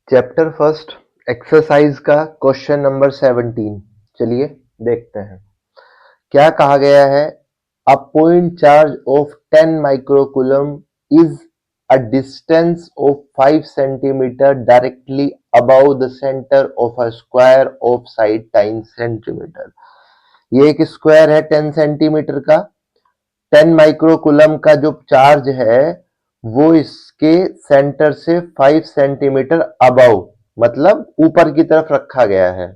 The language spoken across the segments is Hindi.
चैप्टर फर्स्ट एक्सरसाइज का क्वेश्चन नंबर 17। चलिए देखते हैं क्या कहा गया है। A point charge of 10 microcoulomb is a distance of 5 centimetre directly above the centre of a square of side 10 centimetre. ये एक स्क्वायर है 10 सेंटीमीटर का। 10 माइक्रोकूलम का जो चार्ज है वो इसके सेंटर से 5 सेंटीमीटर अबव मतलब ऊपर की तरफ रखा गया है।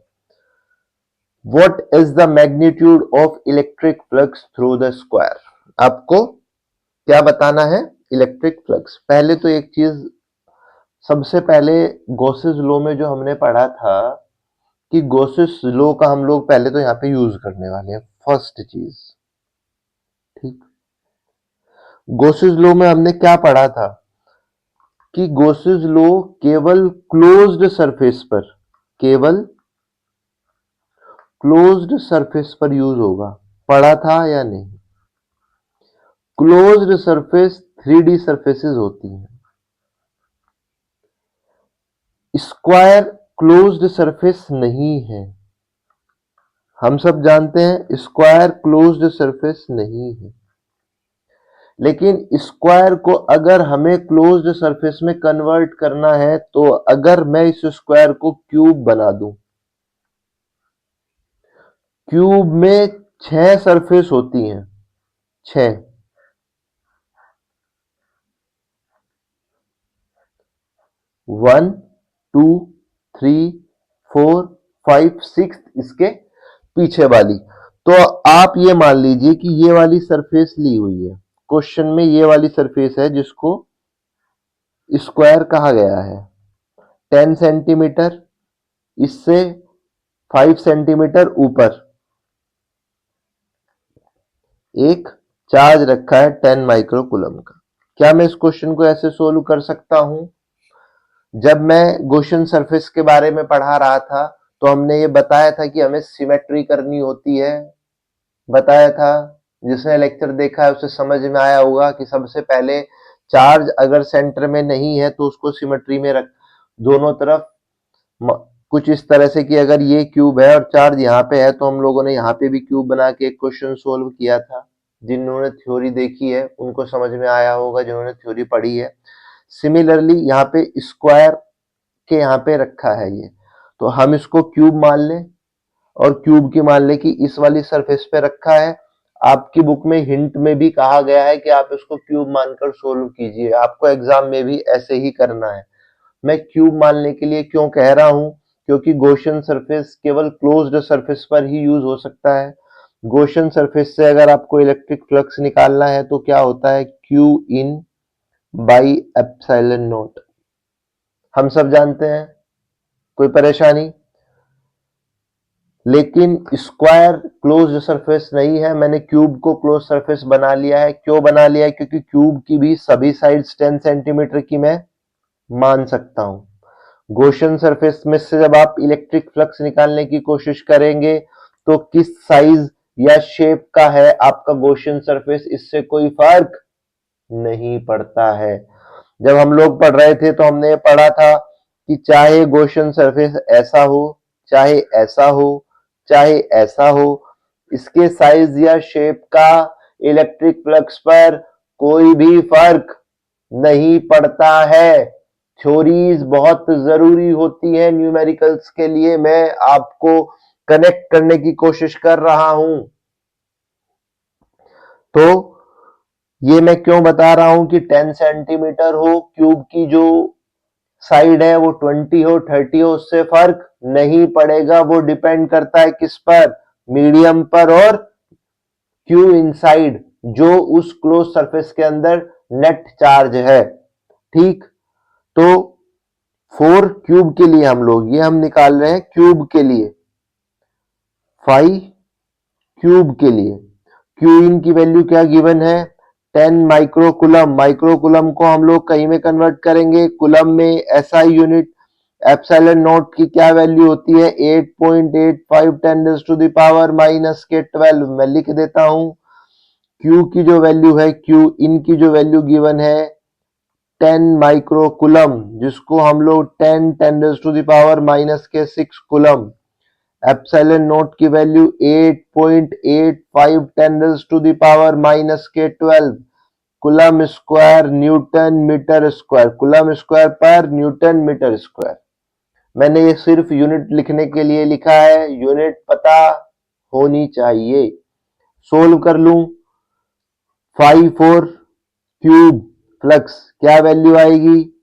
What is the magnitude of electric flux through the square? आपको क्या बताना है? Electric flux. पहले तो एक चीज, सबसे पहले गॉसेस लॉ में जो हमने पढ़ा था कि गॉसेस लॉ का हम लोग पहले तो यहाँ पे यूज करने वाले हैं। फर्स्ट चीज, ठीक, गॉसेस लॉ में हमने क्या पढ़ा था कि गॉसेस लॉ केवल क्लोज्ड सरफेस पर, केवल क्लोज्ड सरफेस पर यूज होगा। पढ़ा था या नहीं? क्लोज्ड सरफेस 3D सरफेसेस होती हैं। स्क्वायर क्लोज्ड सरफेस नहीं है। हम सब जानते हैं स्क्वायर क्लोज्ड सरफेस नहीं है, लेकिन स्क्वायर को अगर हमें क्लोज्ड सरफेस में कन्वर्ट करना है तो अगर मैं इस स्क्वायर को क्यूब बना दूं, क्यूब में 6 सरफेस होती हैं, 6, 1 2 3 4 5 6 इसके पीछे वाली। तो आप ये मान लीजिए कि ये वाली सरफेस ली हुई है, क्वेश्चन में ये वाली सरफेस है जिसको स्क्वायर कहा गया है। 10 सेंटीमीटर, इससे 5 सेंटीमीटर ऊपर एक चार्ज रखा है 10 माइक्रोकूलम का। क्या मैं इस क्वेश्चन को ऐसे सोल्व कर सकता हूं? जब मैं गॉसियन सरफेस के बारे में पढ़ा रहा था तो हमने ये बताया था कि हमें सिमेट्री करनी होती है, बताया था। जिसने लेक्चर देखा है उसे समझ में आया होगा कि सबसे पहले चार्ज अगर सेंटर में नहीं है तो उसको सिमेट्री में रख, दोनों तरफ कुछ इस तरह से कि अगर ये क्यूब है और चार्ज यहाँ पे है तो हम लोगों ने यहाँ पे भी क्यूब बना के एक क्वेश्चन सोल्व किया था। जिन्होंने थ्योरी देखी है उनको समझ में आया होगा, जिन्होंने थ्योरी पढ़ी है। सिमिलरली यहाँ पे स्क्वायर के यहाँ पे रखा है ये, तो हम इसको क्यूब मान लें और क्यूब की मान लें कि इस वाली सरफेस पे रखा है। आपकी बुक में हिंट में भी कहा गया है कि आप इसको क्यूब मानकर सोल्व कीजिए, आपको एग्जाम में भी ऐसे ही करना है। मैं क्यूब मानने के लिए क्यों कह रहा हूं? क्योंकि गॉसियन सरफेस केवल क्लोज्ड सरफेस पर ही यूज हो सकता है। गॉसियन सरफेस से अगर आपको इलेक्ट्रिक फ्लक्स निकालना है तो क्या होता है? Q in by epsilon not. हम सब जानते हैं, कोई परेशानी? लेकिन स्क्वायर क्लोज्ड सरफेस नहीं है, मैंने क्यूब को क्लोज सरफेस बना लिया है। क्यों बना लिया है? क्योंकि क्यूब की भी सभी साइड्स 10 सेंटीमीटर की मैं मान सकता हूं। गॉसियन सरफेस में से जब आप इलेक्ट्रिक फ्लक्स निकालने की कोशिश करेंगे तो किस साइज या शेप का है आपका गॉसियन सरफेस, इससे कोई फर्क नहीं पड़ता है। जब हम लोग पढ़ रहे थे तो हमने पढ़ा था कि चाहे गॉसियन सरफेस ऐसा हो, चाहे ऐसा हो, चाहे ऐसा हो, इसके साइज या शेप का इलेक्ट्रिक फ्लक्स पर कोई भी फर्क नहीं पड़ता है। थ्योरीज बहुत जरूरी होती है न्यूमेरिकल्स के लिए, मैं आपको कनेक्ट करने की कोशिश कर रहा हूं। तो ये मैं क्यों बता रहा हूं कि 10 सेंटीमीटर हो, क्यूब की जो साइड है वो 20 हो 30 हो, उससे फर्क नहीं पड़ेगा। वो डिपेंड करता है किस पर? मीडियम पर और क्यू इनसाइड, जो उस क्लोज सरफेस के अंदर नेट चार्ज है। ठीक, तो 4 क्यूब के लिए हम लोग ये हम निकाल रहे हैं क्यूब के लिए, 5 क्यूब के लिए क्यू इन की वैल्यू क्या गिवन है? 10 माइक्रोकूलम। माइक्रोकूलम को हम लोग कहीं में कन्वर्ट करेंगे, कूलम में एसआई यूनिट। एप्सिलॉन नॉट की क्या वैल्यू होती है? 8.85 10 टू द पावर माइनस के 12। मैं लिख देता हूं। क्यू की जो वैल्यू है, क्यू इन की जो वैल्यू गिवन है 10 माइक्रोकुलम, जिसको हम लोग 10 × 10⁻⁻⁶ कुलम, एप्सिलॉन नॉट की value 8.85 10⁻⁻⁻12 coulomb square newton metre square, coulomb square पर न्यूटन मीटर स्क्वायर। मैंने ये सिर्फ यूनिट लिखने के लिए लिखा है, यूनिट पता होनी चाहिए। सोल्व कर लूं। 5 4 क्यूब फ्लक्स क्या वैल्यू आएगी?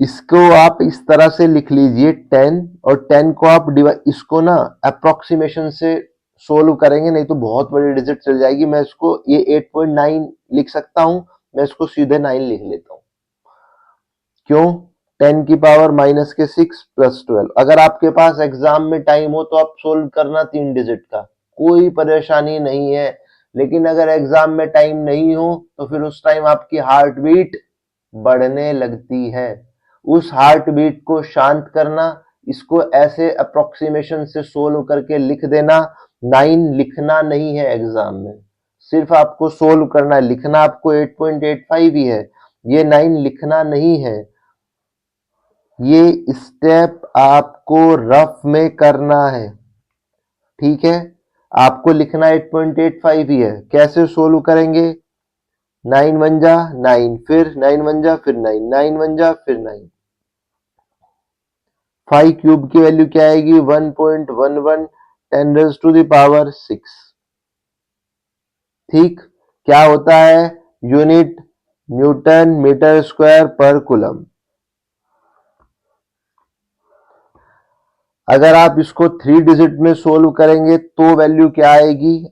इसको आप इस तरह से लिख लीजिए 10, और 10 को आप इसको ना अप्रोक्सीमेशन से सोल्व करेंगे, नहीं तो बहुत बड़ी डिजिट चल जाएगी। मैं इसको ये 8.9 लिख सकता हूं, मैं इसको सीधे 9 लिख लेता हूं। क्यों? 10⁻⁻⁶ + 12। अगर आपके पास एग्जाम में टाइम हो तो आप सोल्व करना 3 डिजिट का, कोई परेशानी नहीं है। लेकिन अगर एग्जाम में टाइम नहीं हो तो फिर उस टाइम आपकी हार्ट बीट बढ़ने लगती है। उस हार्ट बीट को शांत करना, इसको ऐसे अप्रोक्सीमेशन से सोल्व करके लिख देना। 9 लिखना नहीं है एग्जाम में, सिर्फ आपको सोल्व करना है। लिखना आपको 8.85 ही है, ये 9 लिखना नहीं है। ये स्टेप आपको रफ में करना है, ठीक है। आपको लिखना 8.85 ही है। कैसे सोल्व करेंगे? 9 1 जा 9, फिर 9 1 जा फिर 9, 9 1 जा फिर 9। 5 क्यूब की वैल्यू क्या आएगी? 1.11 10⁻⁶। ठीक, क्या होता है? Unit Newton metre square per coulomb. अगर आप इसको 3 डिजिट में सोल्व करेंगे तो वैल्यू क्या आएगी?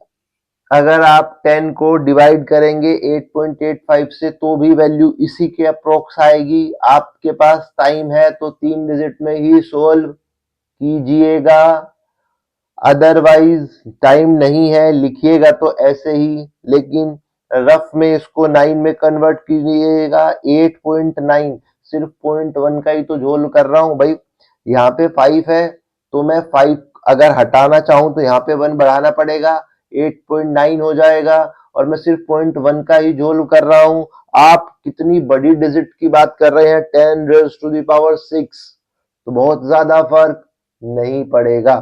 अगर आप 10 को डिवाइड करेंगे 8.85 से तो भी वैल्यू इसी के अप्रोक्स आएगी। आपके पास टाइम है तो 3 डिजिट में ही सोल्व कीजिएगा, अदरवाइज टाइम नहीं है लिखिएगा तो ऐसे ही। लेकिन रफ में इसको 9 में कन्वर्ट कीजिएगा। 8.9 सिर्फ 0.1 का ही तो झोल कर रहा हूं भाई। यहाँ पे 5 है तो मैं 5 अगर हटाना चाहूं तो यहाँ पे 1 बढ़ाना पड़ेगा, 8.9 हो जाएगा, और मैं सिर्फ 0.1 का ही झोल कर रहा हूं। आप कितनी बड़ी डिजिट की बात कर रहे हैं, 10⁻⁶, तो बहुत ज्यादा फर्क नहीं पड़ेगा,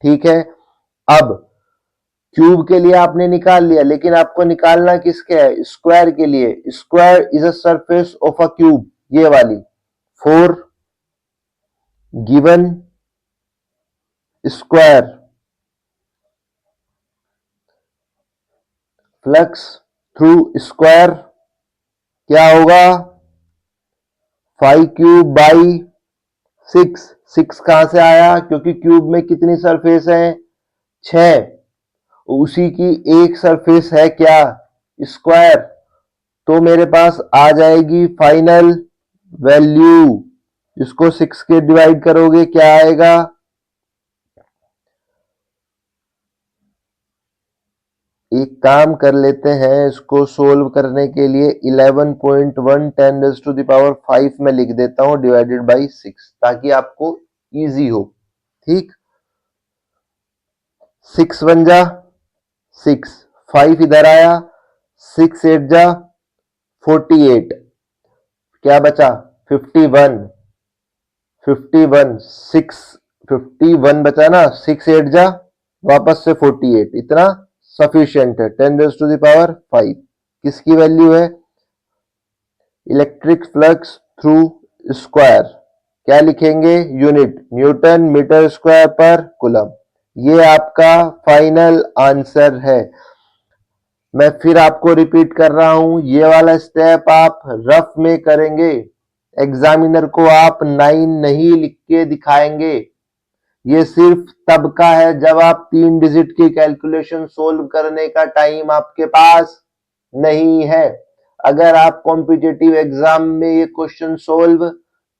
ठीक है। अब क्यूब के लिए आपने निकाल लिया, लेकिन आपको निकालना किसके है? स्क्वायर के लिए। Square is a surface of a cube, ये वाली। 4 given square flux through square क्या होगा? 5 क्यूब बाई 6। 6 कहां से आया? क्योंकि क्यूब में कितनी सरफेस है? 6। उसी की एक सरफेस है क्या? स्क्वायर। तो मेरे पास आ जाएगी फाइनल वैल्यू। इसको 6 के डिवाइड करोगे क्या आएगा? एक काम कर लेते हैं, इसको सोल्व करने के लिए 11.1 10⁻⁵ में लिख देता हूं डिवाइडेड बाई 6, ताकि आपको इजी हो। ठीक, 6 1 जा 6, 5 इधर आया, 6 8 जा 48, क्या बचा? 51, 51 6 51 बचा ना, 6 8 जा वापस से 48, इतना सफिशिएंट है। 10⁻⁵ किसकी वैल्यू है? इलेक्ट्रिक फ्लक्स थ्रू स्क्वायर क्या लिखेंगे? Unit Newton metre square per coulomb. ये आपका फाइनल आंसर है। मैं फिर आपको रिपीट कर रहा हूं, ये वाला स्टेप आप रफ में करेंगे, एग्जामिनर को आप 9 नहीं लिख के दिखाएंगे। ये सिर्फ तब का है जब आप 3 डिजिट की कैलकुलेशन सोल्व करने का टाइम आपके पास नहीं है। अगर आप कॉम्पिटिटिव एग्जाम में ये क्वेश्चन सोल्व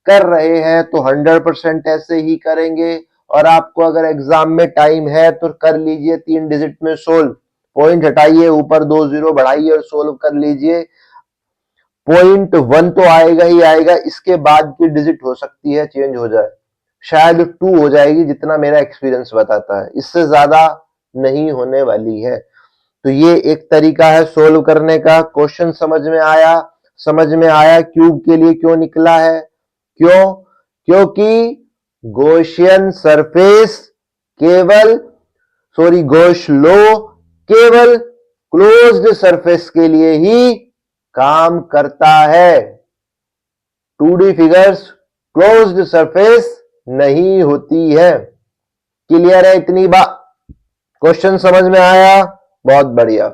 कर रहे हैं तो 100% ऐसे ही करेंगे, और आपको अगर एग्जाम में टाइम है तो कर लीजिए 3 डिजिट में सोल्व। पॉइंट हटाइए, ऊपर 2 0 बढ़ाइए और सोल्व कर लीजिए। 0.1 तो आएगा ही आएगा, इसके बाद की डिजिट हो सकती है चेंज हो जाए, शायद 2 हो जाएगी, जितना मेरा एक्सपीरियंस बताता है, इससे ज्यादा नहीं होने वाली है। तो ये एक तरीका है सोल्व करने का। क्वेश्चन समझ में आया? समझ में आया क्यूब के लिए क्यों निकला है? क्यों? क्योंकि गॉसियन सरफेस गॉस लॉ केवल क्लोज्ड सरफेस के लिए ही काम करता है। 2D फिगर्स क्लोज्ड सरफेस नहीं होती है। क्लियर है इतनी बात? क्वेश्चन समझ में आया? बहुत बढ़िया।